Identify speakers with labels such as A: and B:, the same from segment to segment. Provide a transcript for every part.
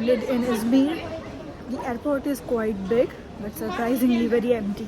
A: landed in Izmir. The airport is quite big but surprisingly very empty.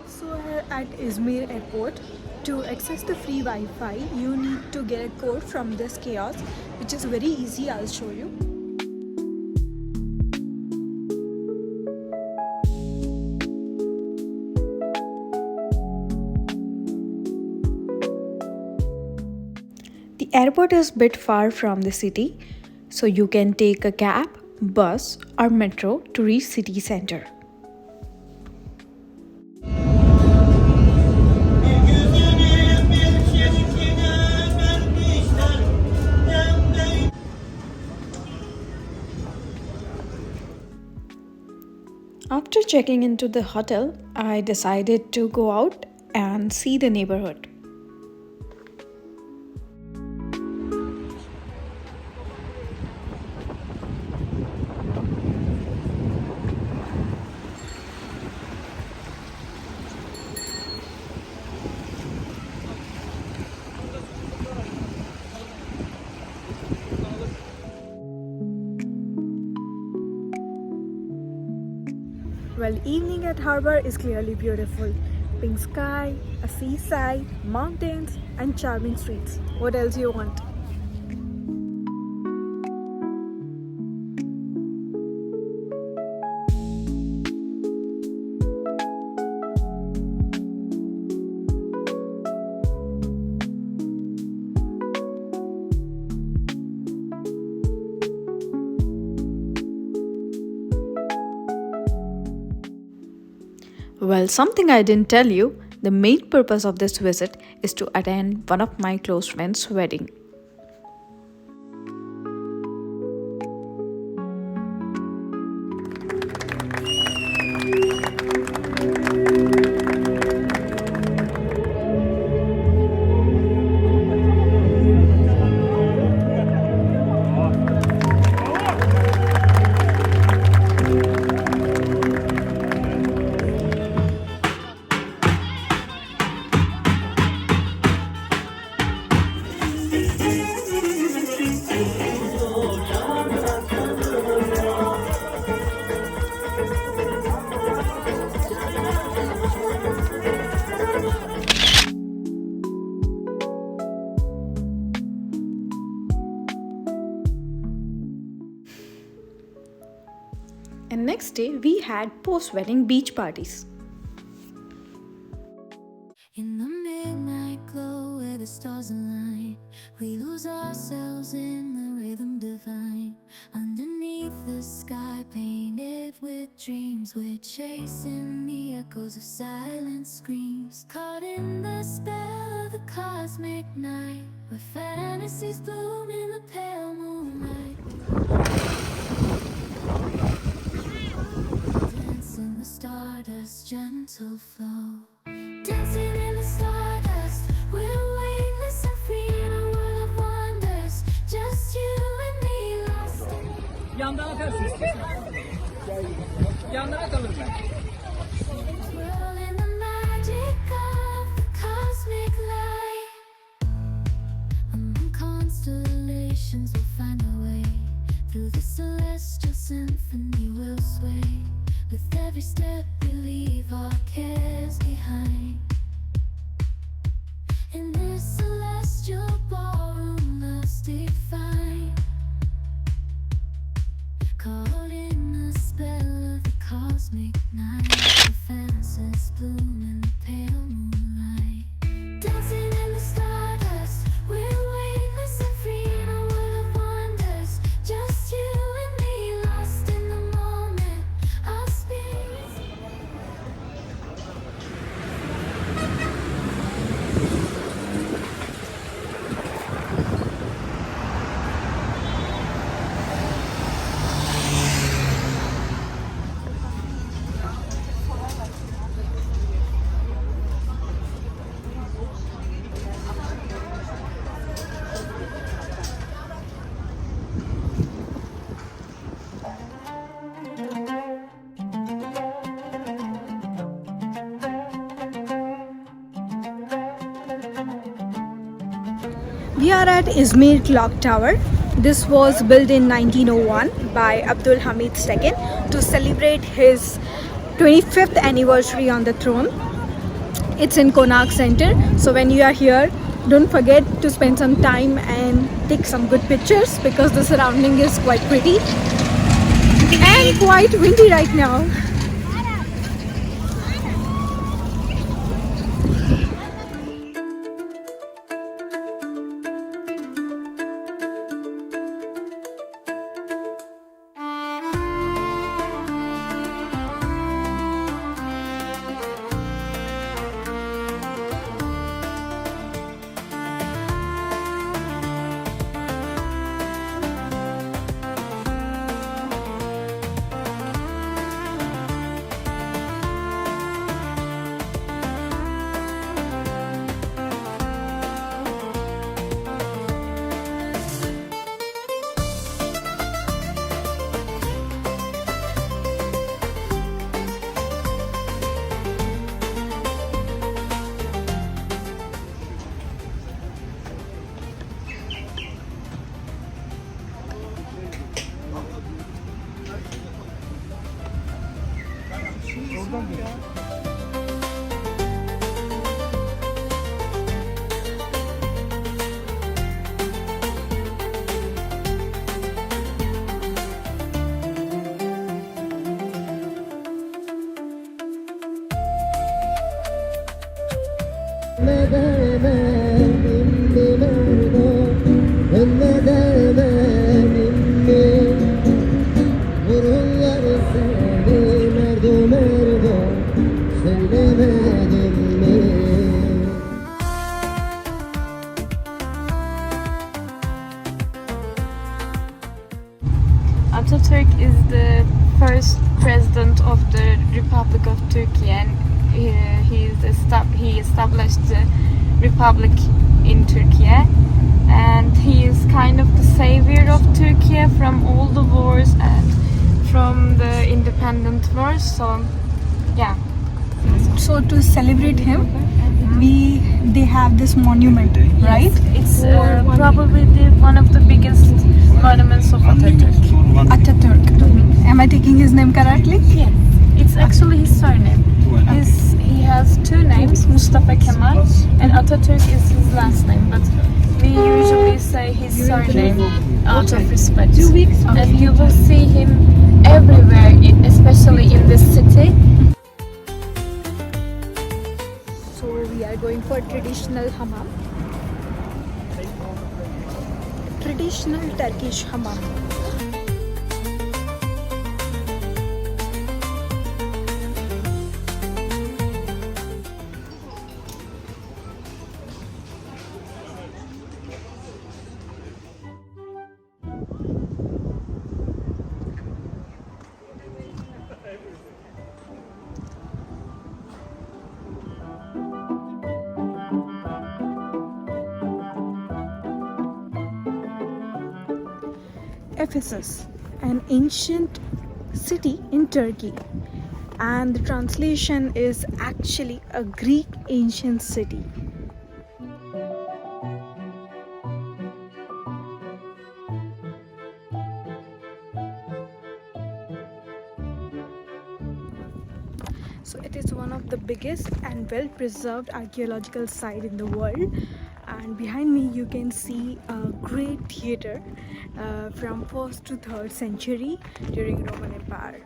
A: So we're at Izmir Airport. To access the free Wi-Fi, you need to get a code from this kiosk, which is very easy. I'll show you. The airport is a bit far from the city, so you can take a cab, bus or metro to reach city center. After checking into the hotel, I decided to go out and see the neighborhood. Well, evening at Harbor is clearly beautiful. Pink sky, a seaside, mountains and charming streets. What else you want? Well, something I didn't tell you, the main purpose of this visit is to attend one of my close friends' wedding. And next day we had post-wedding beach parties.
B: In the midnight glow where the stars align, we lose ourselves in the rhythm divine. Underneath the sky painted with dreams, we're chasing the echoes of silent screams. Caught in the spell of the cosmic night, where fantasies bloom in the pale moonlight. Dancing the stardust gentle flow. Dancing in the stardust, we're weightless and free in a world of wonders. Just you and me lost in.
C: Yandan atarsın istiyorsan. Yandan atalım ben.
B: Whirl in the magic of the cosmic light. Among constellations.
A: We are at Izmir Clock Tower. This was built in 1901 by Abdul Hamid II to celebrate his 25th anniversary on the throne. It's in Konak Center, so when you are here, don't forget to spend some time and take some good pictures because the surrounding is quite pretty and quite windy right now.
D: Atatürk is the first president of the Republic of Turkey, and he established the republic in Turkey, and he is kind of the savior of Turkey from all the wars and from the independent wars. So yeah.
A: So to celebrate him, they have this monument, right?
D: It's probably one of the biggest monuments of Atatürk.
A: Atatürk. Am I taking his name correctly?
D: Yes, it's actually his surname. He has two names, Mustafa Kemal, and Atatürk is his last name, but we usually say his surname out of respect. And you will see him everywhere, especially in this city.
A: So we are going for traditional hammam. Traditional Turkish hammam. Ephesus, an ancient city in Turkey, and the translation is actually a Greek ancient city. So it is one of the biggest and well preserved archaeological site in the world, and behind me you can see a great theater from 1st to 3rd century during Roman Empire.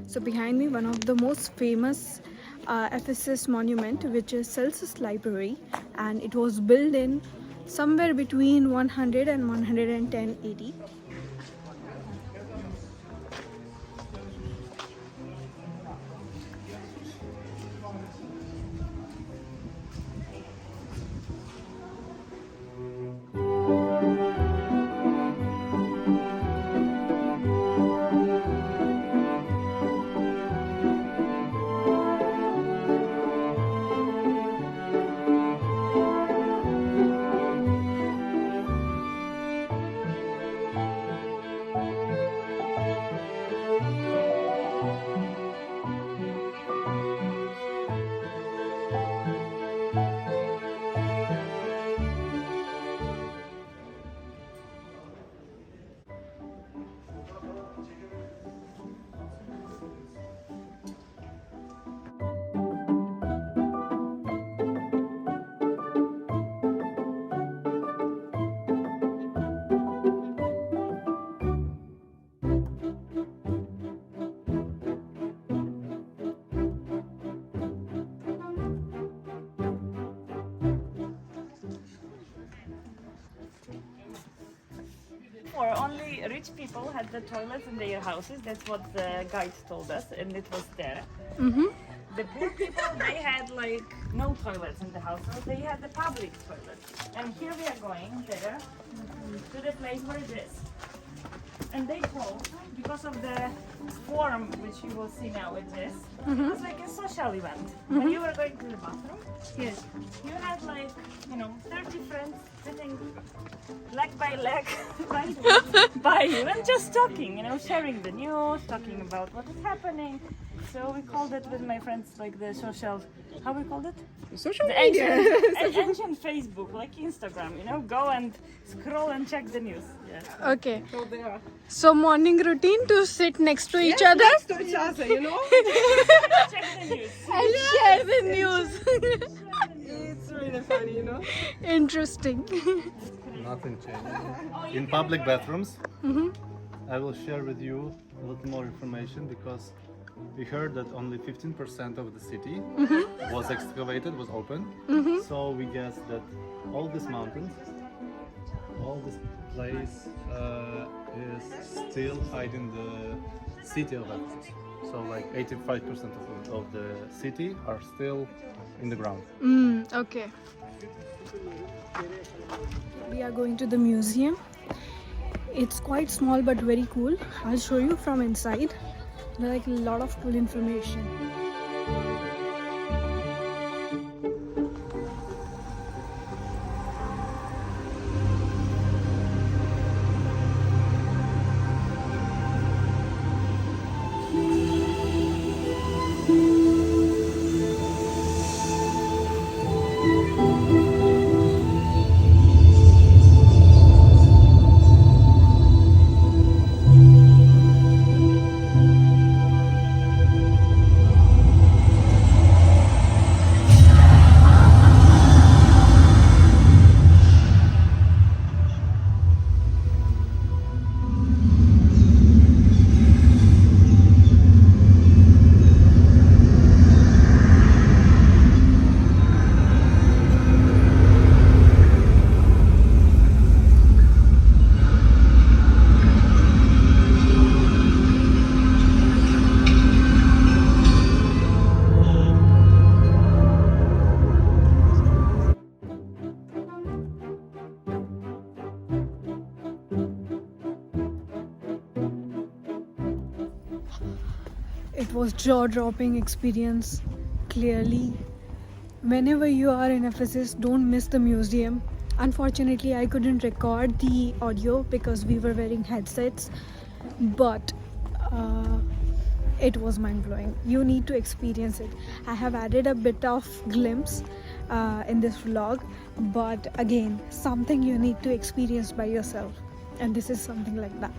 A: So behind me, one of the most famous Ephesus Monument, which is Celsus Library, and it was built in somewhere between 100 and 110 AD.
C: before, only rich people had the toilets in their houses. That's what the guide told us, and it was there. The poor people, they had like no toilets in the house, so they had the public toilets. And here we are going there to the place where it is. And they told, because of the form which you will see now with this, it was like a social event. When you were going to the bathroom,
A: Yes.
C: you had like, 30 friends sitting leg by leg by you and just talking, sharing the news, talking about what is happening. So we called it with my friends like the social, how we called it?
A: Social
C: The
A: media.
C: ancient Facebook, like Instagram, go and scroll and check the news. Yeah.
A: Okay.
E: So they are
A: So morning routine to sit next to each other
E: next to each other,
C: Check the news.
A: and share the news.
E: It's really funny,
A: Interesting.
F: Nothing changed. In public bathrooms, I will share with you a little more information because we heard that only 15% of the city was excavated, was open. So we guess that all these mountains, all this place is still hiding the city of Ephesus. So like 85% of the city are still in the ground.
A: Okay. We are going to the museum. It's quite small but very cool. I'll show you from inside. There's like a lot of cool information. It was jaw-dropping experience. Clearly, whenever you are in Ephesus, don't miss the museum. Unfortunately, I couldn't record the audio because we were wearing headsets, but it was mind-blowing. You need to experience it. I have added a bit of glimpse in this vlog, but again, something you need to experience by yourself, and this is something like that.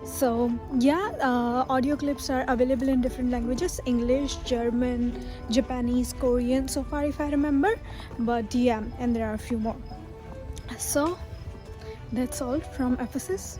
A: So yeah, audio clips are available in different languages: English, German, Japanese, Korean, so far if I remember. But yeah, and there are a few more. So that's all from Ephesus.